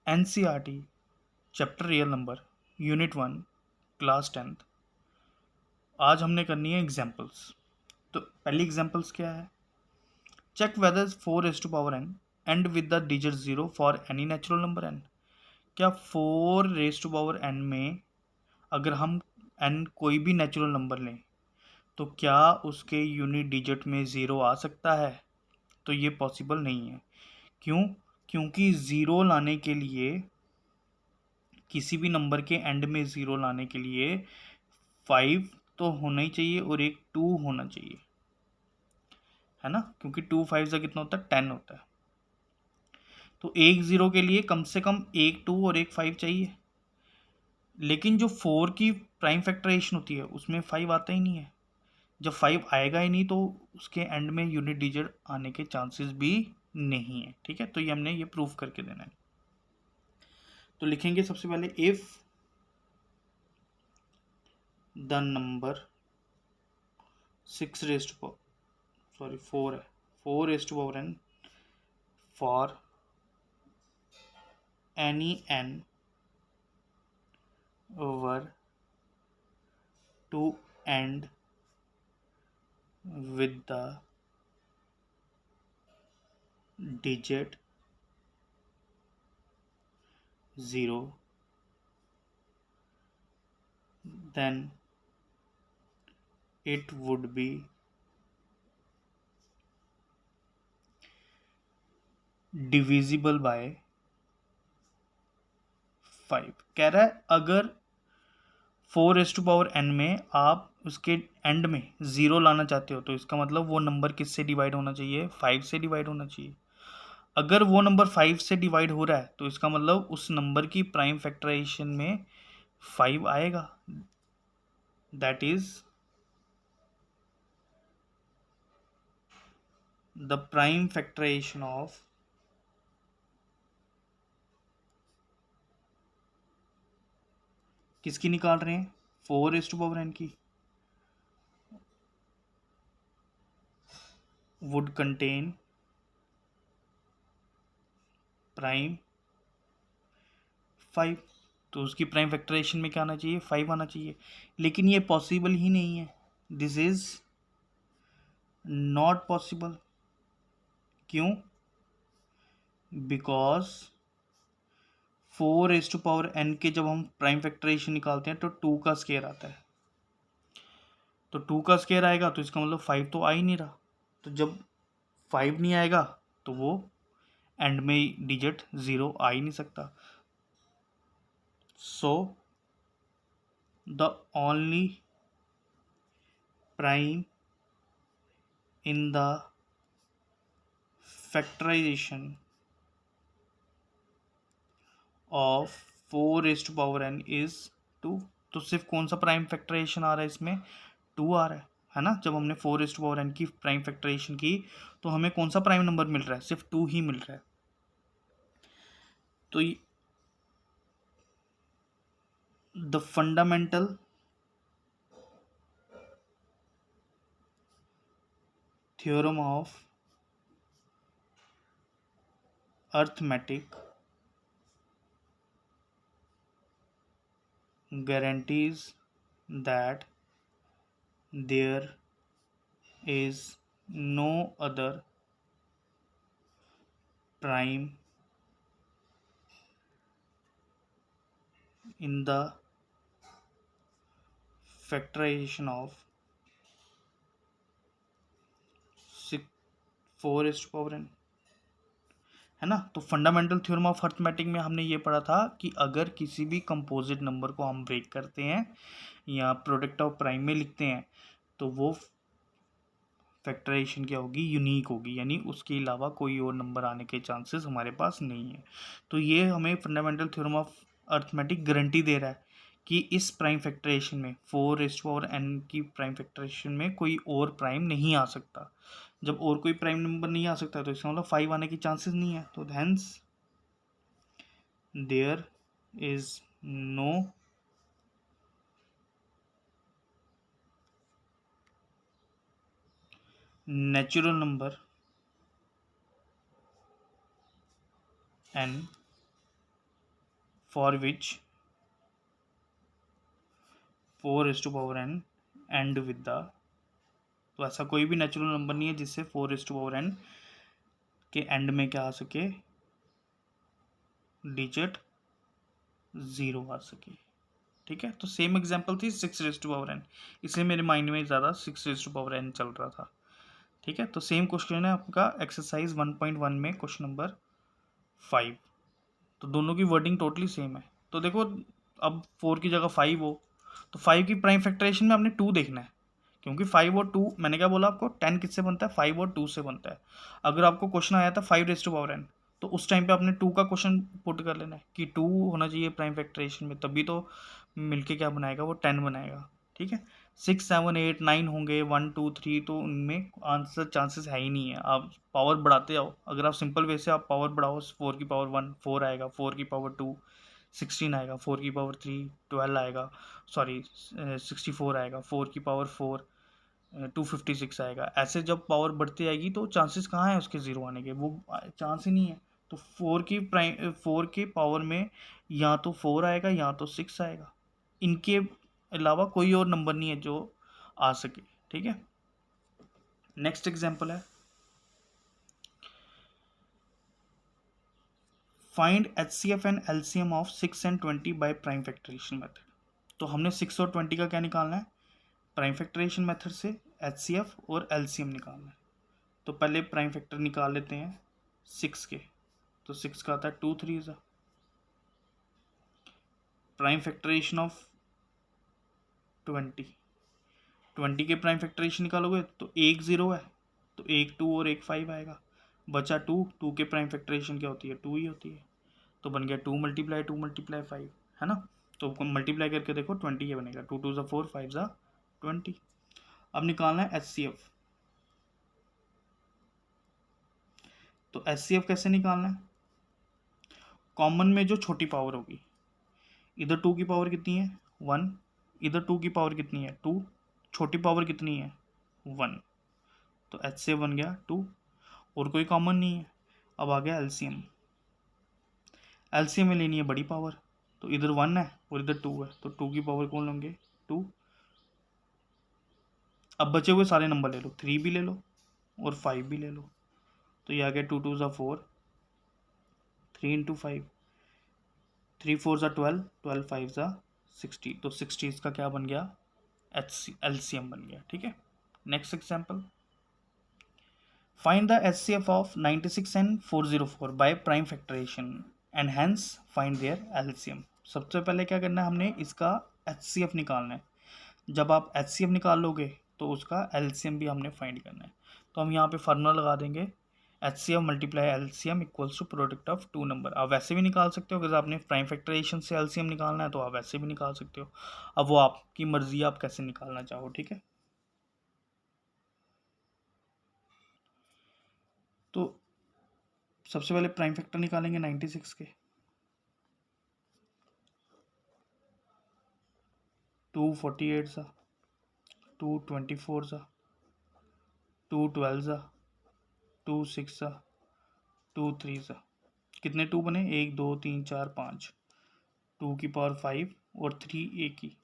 NCERT chapter real number unit 1 class 10th। आज हमने करनी है एग्जाम्पल्स। तो पहली एग्जाम्पल्स क्या है? Check whether 4n end with the digit 0 for any natural number n। क्या 4n में अगर हम n कोई भी नेचुरल नंबर लें तो क्या उसके यूनिट डिजिट में ज़ीरो आ सकता है? तो ये पॉसिबल नहीं है। क्यों? क्योंकि ज़ीरो लाने के लिए, किसी भी नंबर के एंड में ज़ीरो लाने के लिए 5 तो होना ही चाहिए और एक 2 होना चाहिए, है ना? क्योंकि 2 5 से कितना होता है? 10 होता है। तो एक ज़ीरो के लिए कम से कम एक 2 और एक 5 चाहिए। लेकिन जो 4 की प्राइम फैक्टराइजेशन होती है उसमें 5 आता ही नहीं है। जब 5 आएगा ही नहीं तो उसके एंड में यूनिट डिजिट आने के चांसेस भी नहीं है। ठीक है, तो ये हमने ये प्रूफ करके देना है। तो लिखेंगे सबसे पहले इफ द नंबर 4 है, 4n for any n were to end with the digit 0, then it would be divisible by 5। कह रहा है अगर 4n में आप उसके एंड में ज़ीरो लाना चाहते हो तो इसका मतलब वो नंबर किससे डिवाइड होना चाहिए? 5 से डिवाइड होना चाहिए। अगर वो नंबर 5 से डिवाइड हो रहा है तो इसका मतलब उस नंबर की प्राइम फैक्टराइजेशन में 5 आएगा। That is the prime factorisation of किसकी निकाल रहे हैं? 4n की। Would contain prime 5। तो उसकी प्राइम फैक्टराइजेशन में क्या आना चाहिए? 5 आना चाहिए। लेकिन ये पॉसिबल ही नहीं है। This is not possible. क्यों? बिकॉज 4n के जब हम प्राइम फैक्टराइजेशन निकालते हैं तो 2 का स्केयर आता है। तो 2 का स्केयर आएगा तो इसका मतलब 5 तो आ ही नहीं रहा। तो जब 5 नहीं आएगा तो वो एंड में डिजिट 0 आ ही नहीं सकता। So the only prime in the factorisation of 4n is 2। तो सिर्फ कौन सा प्राइम फैक्टराइजेशन आ रहा है इसमें? 2 आ रहा है ना? जब हमने 4n की प्राइम फैक्टराइजेशन की तो हमें कौन सा प्राइम नंबर मिल रहा है? सिर्फ 2 ही मिल रहा है। तो the fundamental theorem of arithmetic guarantees that there is no other prime in the factorization of 4n, है ना? तो फंडामेंटल थ्योरम ऑफ अर्थमेटिक में हमने ये पढ़ा था कि अगर किसी भी कंपोजिट नंबर को हम ब्रेक करते हैं या प्रोडक्ट ऑफ प्राइम में लिखते हैं तो वो फैक्टराइजेशन क्या होगी? यूनिक होगी, यानी उसके अलावा कोई और नंबर आने के चांसेस हमारे पास नहीं है। तो ये हमें fundamental theorem of arithmetic guarantee दे रहा है कि इस प्राइम फैक्टराइजेशन में 4n की प्राइम फैक्टराइजेशन में कोई और प्राइम नहीं आ सकता। जब और कोई प्राइम नंबर नहीं आ सकता तो इसका मतलब 5 आने की चांसेस नहीं है। तो hence there is no natural number n for which 4n end with the, तो ऐसा कोई भी नेचुरल नंबर नहीं है जिससे 4n के एंड में क्या आ सके, डिजिट 0 आ सके। ठीक है, तो सेम एग्जांपल थी 6n, इसलिए मेरे माइंड में ज़्यादा 6n चल रहा था। ठीक है, तो सेम क्वेश्चन है आपका एक्सरसाइज 1.1 में क्वेश्चन नंबर 5। तो दोनों की वर्डिंग टोटली सेम है। तो देखो, अब 4 की जगह 5 हो तो 5 की प्राइम फैक्टराइजेशन में आपने 2 देखना है, क्योंकि 5 और 2, मैंने क्या बोला आपको, 10 किससे बनता है, 5 और 2 से बनता है। अगर आपको क्वेश्चन आया था 5n, तो उस टाइम पे आपने 2 का क्वेश्चन पुट कर लेना है कि 2 होना चाहिए प्राइम फैक्टराइजेशन में, तभी तो मिलके क्या बनाएगा, वो 10 बनाएगा। ठीक है, 6 7 8 9 होंगे, 1 2 3, तो उनमें आंसर चांसेस है ही नहीं है। आप पावर बढ़ाते जाओ, अगर आप सिंपल वे से आप पावर बढ़ाओ, 4 की पावर 1 4 आएगा, 4 की पावर 2 16 आएगा, 4 की पावर 3 12 आएगा, सॉरी 64 आएगा, 4 की पावर 4 256 आएगा। ऐसे जब पावर बढ़ती आएगी तो चांसेस कहाँ है उसके ज़ीरो आने के, वो चांस ही नहीं है। तो 4 के पावर में या तो 4 आएगा या तो 6 आएगा, इनके अलावा कोई और नंबर नहीं है जो आ सके। ठीक है, नेक्स्ट एग्जांपल है, find HCF and LCM of 6 and 20 by prime factorisation method. तो हमने 6 और 20 का क्या निकालना है, प्राइम फैक्टराइजेशन मेथड से HCF और LCM निकालना है। तो पहले प्राइम फैक्टर निकाल लेते हैं 6 के, तो 6 का आता है 2 3 ज़ा, प्राइम फैक्टराइजेशन ऑफ 20 के प्राइम फैक्टराइजेशन निकालोगे तो एक 0 है, तो एक 2 और एक 5 आएगा, बचा 2 के प्राइम फैक्टराइजेशन क्या होती है, 2 ही होती है। तो बन गया 2 मल्टीप्लाई 5, है ना। तो मल्टीप्लाई करके देखो 20 ये बनेगा, 2 2 ज़ा 4 5 ज़ा 20। अब निकालना है HCF। तो HCF कैसे निकालना है, कॉमन में जो छोटी पावर होगी, इधर 2 की पावर कितनी है 1, इधर 2 की पावर कितनी है 2, छोटी पावर कितनी है 1, तो HCF बन गया 2, और कोई कॉमन नहीं है। अब आ गया LCM, LCM में लेनी है बड़ी पावर, तो इधर 1 है और इधर 2 है, तो 2 की पावर कौन लेंगे 2। अब बचे हुए सारे नंबर ले लो, 3 भी ले लो और 5 भी ले लो, तो ये आ गया 2 2 ज़ा 4, 3 इंटू 5, 3 4 ज़ा 12, 12 5 ज़ा 60, तो 60 इसका क्या बन गया, LCM बन गया। ठीक है, next example, find the HCF of 96 and 404 by prime factorisation and hence find their LCM। सबसे पहले क्या करना है, हमने इसका HCF निकालना है। जब आप HCF निकाल लोगे तो उसका LCM भी हमने फाइंड करना है। तो हम यहाँ पे फार्मूला लगा देंगे, HCF multiply LCM equals to product of two number. आप वैसे भी निकाल सकते हो, अगर आपने प्राइम फैक्टराइजेशन से LCM निकालना है तो आप वैसे भी निकाल सकते हो। अब वो आपकी मर्जी, आप कैसे निकालना चाहो। ठीक है, तो सबसे पहले प्राइम फैक्टर निकालेंगे 96 के, 248 सा, 224 सा, 212 सा, 26 सा, 23 सा, कितने 2 बने, 1 2 3 4 5, 2 की पावर 5 और 3 ए की।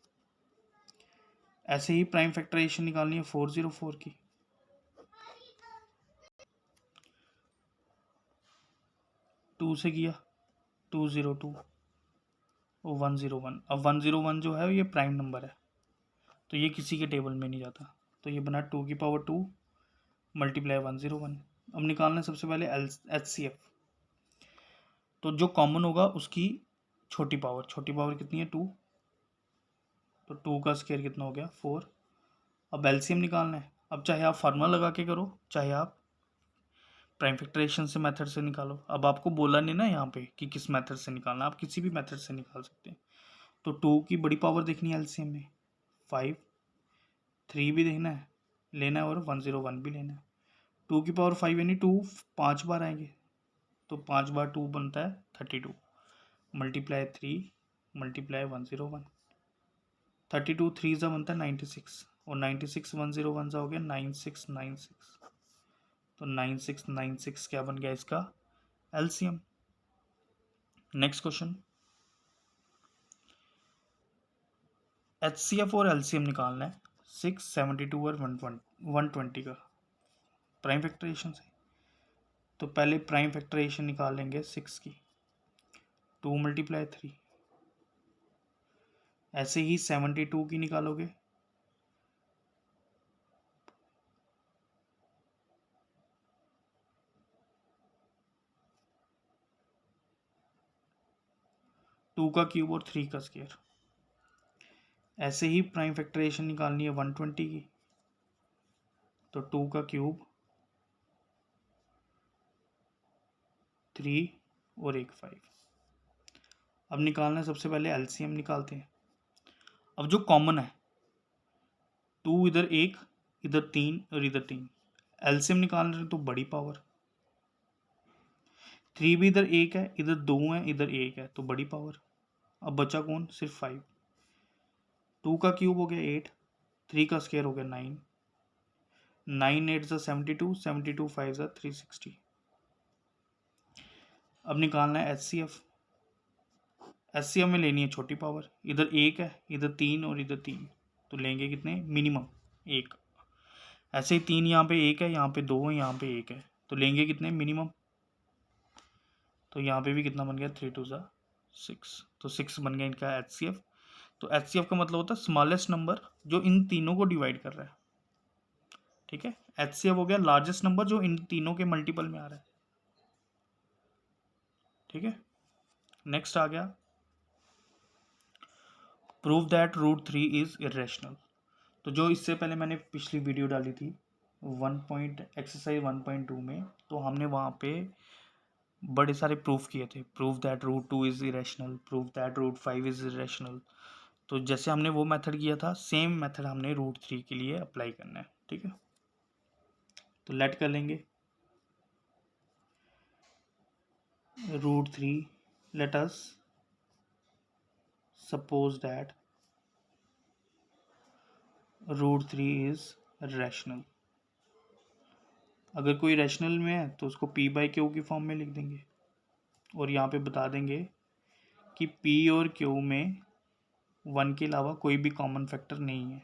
ऐसे ही प्राइम फैक्टराइजेशन निकालनी है 404 की, 2 से किया 202 और 101। अब 101 जो है ये प्राइम नंबर है, तो ये किसी के टेबल में नहीं जाता, तो ये बना 2 की पावर 2 मल्टीप्लाई 101। अब निकालना है सबसे पहले HCF। तो जो कॉमन होगा उसकी छोटी पावर कितनी है 2, तो 2 का स्क्वायर कितना हो गया 4। अब LCM निकालना है। अब चाहे आप फार्मूला लगा के करो, चाहे आप प्राइम फैक्टराइजेशन से मेथड से निकालो। अब आपको बोला नहीं ना यहाँ पे कि किस मेथड से निकालना, आप किसी भी मेथड से निकाल सकते हैं। तो 2 की बड़ी पावर देखनी है LCM में, 5, 3 भी देखना है लेना है और 101 भी लेना है। 2 की पावर 5 यानी 2 5 बार आएंगे, तो 5 बार 2 बनता है 32 मल्टीप्लाई 3 मल्टीप्लाई 101, 32 3 ज़ा बनता है 96 और 96 101 ज़ा हो गया 9696। तो 9696 क्या बन गया इसका LCM। नेक्स्ट क्वेश्चन, HCF और LCM निकालना है 6, 72 और 120 का प्राइम फैक्टराइजेशन से। तो पहले प्राइम फैक्टराइजेशन निकाल लेंगे 6 की, 2 × 3। ऐसे ही 72 की निकालोगे, टू का क्यूब और 3 का स्क्वायर। ऐसे ही प्राइम फैक्टराइजेशन निकालनी है 120 की, तो 2 का क्यूब, 3 और 1 5। अब निकालना है सबसे पहले LCM निकालते हैं। अब जो कॉमन है 2 इधर 1, इधर 3 और इधर 3, LCM निकाल रहे हैं तो बड़ी पावर। 3 भी इधर 1 है, इधर 2 है, इधर 1 है तो बड़ी पावर। अब बचा कौन? सिर्फ 5। 2 का क्यूब हो गया 8, 3 का स्क्वायर हो गया 9, 9 8 ज़ा 72, 72 5 ज़ा 360। अब निकालना है HCF। HCF में लेनी है छोटी पावर, इधर 1 है, इधर 3 और इधर 3, तो लेंगे कितने? मिनिमम 1। ऐसे ही 3 यहाँ पे 1 है, यहाँ पे 2 है, यहाँ पे 1 है, तो लेंगे कितने? मिनिमम। तो यहाँ पे भी कितना बन गया? 3 2 ज़ा 6, तो 6 बन गया इनका HCF। तो HCF का मतलब होता है स्मॉलेस्ट नंबर जो इन तीनों को डिवाइड कर रहा है। ठीक है, HCF हो गया लार्जेस्ट नंबर जो इन तीनों के मल्टीपल में आ रहा है। ठीक है, नेक्स्ट आ गया प्रूव दैट √3 इज इरेशनल। तो जो इससे पहले मैंने पिछली वीडियो डाली थी एक्सरसाइज 1.2 में, तो हमने वहाँ पे बड़े सारे प्रूफ किए थे। Prove that √2 is irrational, prove that √5 is irrational. तो जैसे हमने वो मेथड किया था, सेम मेथड हमने √3 के लिए अप्लाई करना है। ठीक है, तो लेट कर लेंगे √3, let us suppose that √3 is rational। अगर कोई रैशनल में है तो उसको P/Q की फॉर्म में लिख देंगे, और यहाँ पे बता देंगे कि P और Q में 1 के अलावा कोई भी कॉमन फैक्टर नहीं है।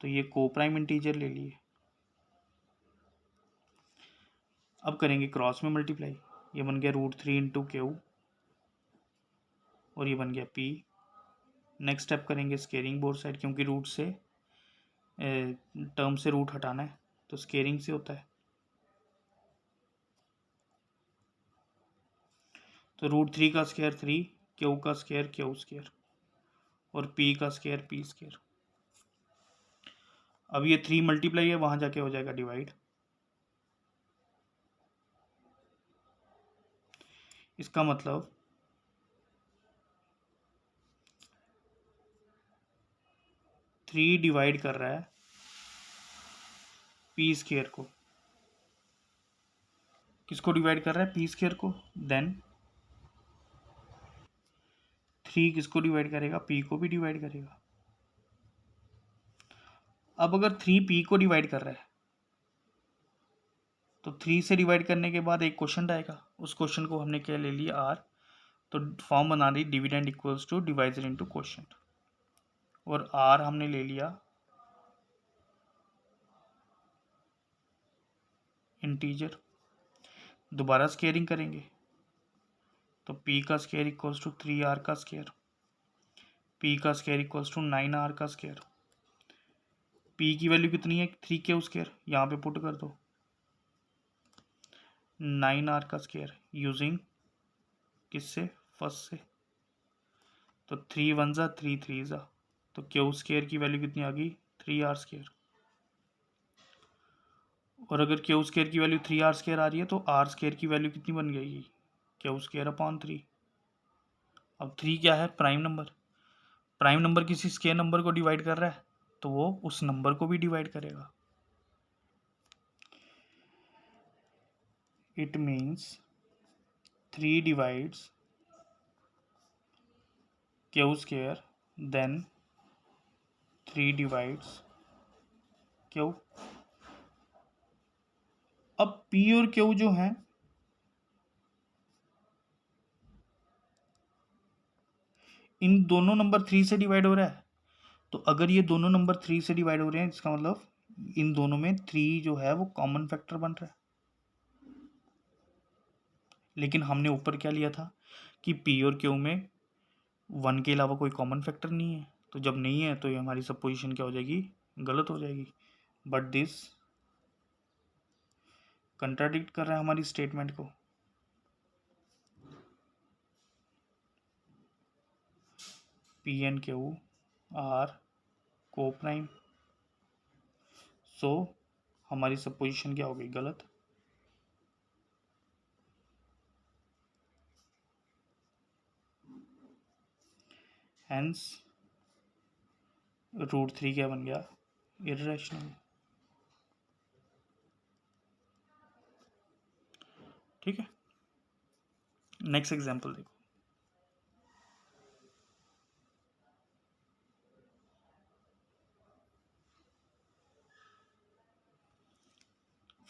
तो ये कोप्राइम इंटीजर ले लिए। अब करेंगे क्रॉस में मल्टीप्लाई, ये बन गया √3 × Q और ये बन गया P। नेक्स्ट स्टेप करेंगे स्केयरिंग बोथ साइड, क्योंकि रूट से टर्म से रूट हटाना है तो स्केयरिंग से होता है। तो √3 का स्क्वायर 3, Q का स्क्वायर Q स्क्वायर और P का स्क्वायर P स्क्वायर। अब ये 3 मल्टीप्लाई है, वहां जाके हो जाएगा डिवाइड। इसका मतलब 3 डिवाइड कर रहा है P स्क्वायर को। किसको डिवाइड कर रहा है? P स्क्वायर को। देन 3 किसको डिवाइड करेगा? P को भी डिवाइड करेगा। अब अगर 3 P को डिवाइड कर रहा है तो 3 से डिवाइड करने के बाद एक क्वेश्चन आएगा, उस क्वेश्चन को हमने क्या ले लिया? R। तो फॉर्म बना दी dividend equals to divisor into quotient, और R हमने ले लिया इंटीजर। दोबारा स्केयरिंग करेंगे तो P का स्क्वायर इक्वल्स टू 3R का स्क्वायर, P का स्क्वायर इक्वल्स टू 9R का स्क्वायर। P की वैल्यू कितनी है? 3Q स्क्वायर, यहाँ पे पुट कर दो 9R का स्क्वायर यूजिंग किससे? फर्स्ट से। तो 3 1 ज़ा 3 3 ज़ा, तो Q स्क्वायर की वैल्यू कितनी आ गई? 3R square. और अगर Q स्क्वायर की वैल्यू 3R स्क्वायर आ रही है तो R स्क्वायर की वैल्यू कितनी बन गई? Q square upon 3। अब 3 क्या है? Prime number. प्राइम नंबर किसी स्क्वायर नंबर को डिवाइड कर रहा है तो वो उस नंबर को भी डिवाइड करेगा। It means 3 divides Q square, then 3 divides Q। अब P और Q जो हैं इन दोनों नंबर 3 से डिवाइड हो रहा है, तो अगर ये दोनों नंबर 3 से डिवाइड हो रहे हैं इसका मतलब इन दोनों में 3 जो है वो कॉमन फैक्टर बन रहा है। लेकिन हमने ऊपर क्या लिया था कि पी और क्यू में 1 के अलावा कोई कॉमन फैक्टर नहीं है, तो जब नहीं है तो ये हमारी सपोजिशन क्या हो जाएगी, गलत हो जाएगी। बट दिस कंट्राडिक्ट कर रहा है हमारी स्टेटमेंट को। पी एंड क्यू आर को प्राइम, सो हमारी सपोजिशन क्या हो गई, गलत। हेंस √3 क्या बन गया, इर्रेशनल। ठीक है, नेक्स्ट एग्जांपल देखो।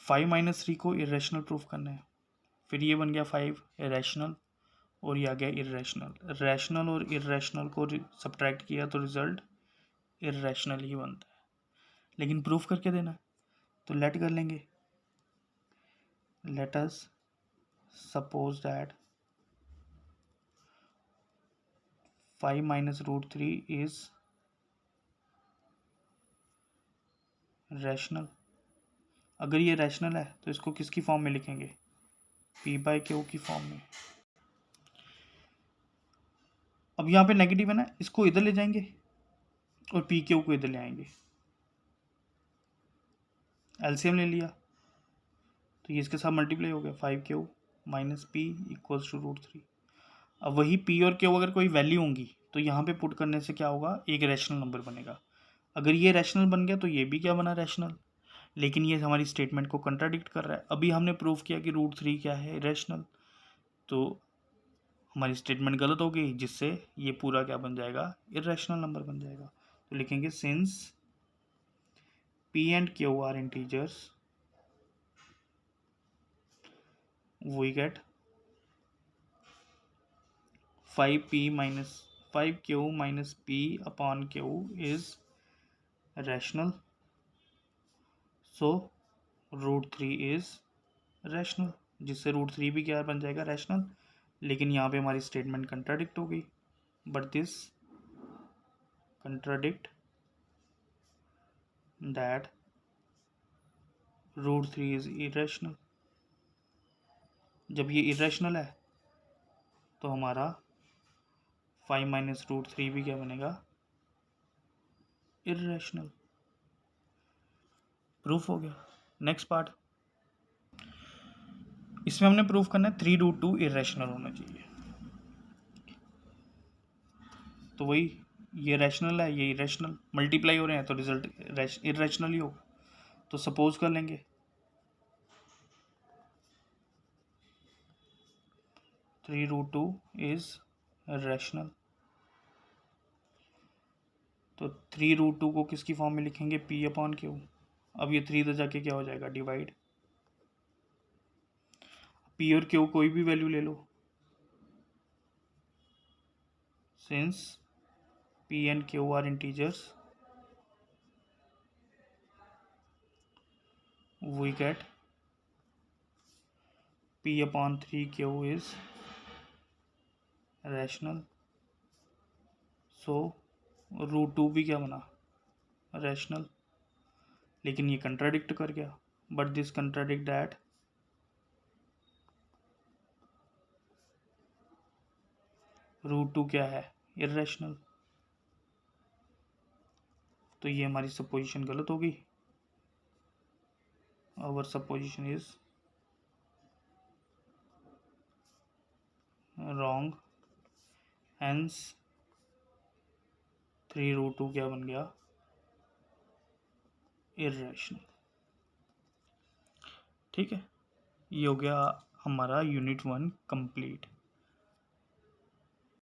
(5 - 3) को इरेशनल प्रूफ करना है, फिर ये बन गया 5 इरेशनल और ये आ गया इरेशनल। रैशनल और इरेशनल को सब्ट्रैक्ट किया तो रिजल्ट इरेशनल ही बनता है, लेकिन प्रूफ करके देना है तो लेट कर लेंगे। Let us suppose that 5 - √3 is rational. अगर ये रैशनल है तो इसको किसकी फॉर्म में लिखेंगे, p/q की फॉर्म में। अब यहाँ पे नेगेटिव है ना, इसको इधर ले जाएंगे और pq को इधर ले आएंगे, एलसीएम ले लिया तो ये इसके साथ मल्टीप्लाई हो गया, 5q - p = √3। अब वही p और q अगर कोई वैल्यू होंगी तो यहाँ पे पुट करने से क्या होगा, एक रैशनल नंबर बनेगा। अगर ये रैशनल बन गया तो ये भी क्या बना, रैशनल। लेकिन ये हमारी स्टेटमेंट को कंट्राडिक्ट कर रहा है। अभी हमने प्रूव किया कि √3 क्या है, रैशनल, तो हमारी स्टेटमेंट गलत हो गई, जिससे ये पूरा क्या बन जाएगा, इरेशनल नंबर बन जाएगा। तो लिखेंगे since p and q are integers we get 5q minus p upon q is rational, so √3 is rational, जिससे √3 भी क्या बन जाएगा, रैशनल। लेकिन यहाँ पे हमारी स्टेटमेंट कंट्राडिक्ट हो गई, but this contradict that √3 is irrational. जब ये इरेशनल है तो हमारा 5 - √3 भी क्या बनेगा, इरेशनल। प्रूफ हो गया। नेक्स्ट पार्ट, इसमें हमने प्रूफ करना है 3√2 इरेशनल होना चाहिए। तो वही, ये रैशनल है, ये इरेशनल, मल्टीप्लाई हो रहे हैं तो रिजल्ट इरेशनल ही होगा। तो सपोज कर लेंगे 3√2 इज रैशनल, तो 3√2 को किसकी फॉर्म में लिखेंगे, p/q। अब ये 3 इधर जाके क्या हो जाएगा, डिवाइड। p और q कोई भी वैल्यू ले लो, since p and q are integers we get p/3q is rational, so √2 भी क्या बना, रैशनल। लेकिन ये कंट्राडिक्ट कर गया, बट दिस कंट्राडिक्ट दैट √2 क्या है, इरेशनल। तो ये हमारी सपोजिशन गलत हो गई, our supposition is wrong, hence 3√2 क्या बन गया, इरेशनल। ठीक है, ये हो गया हमारा यूनिट 1 कंप्लीट।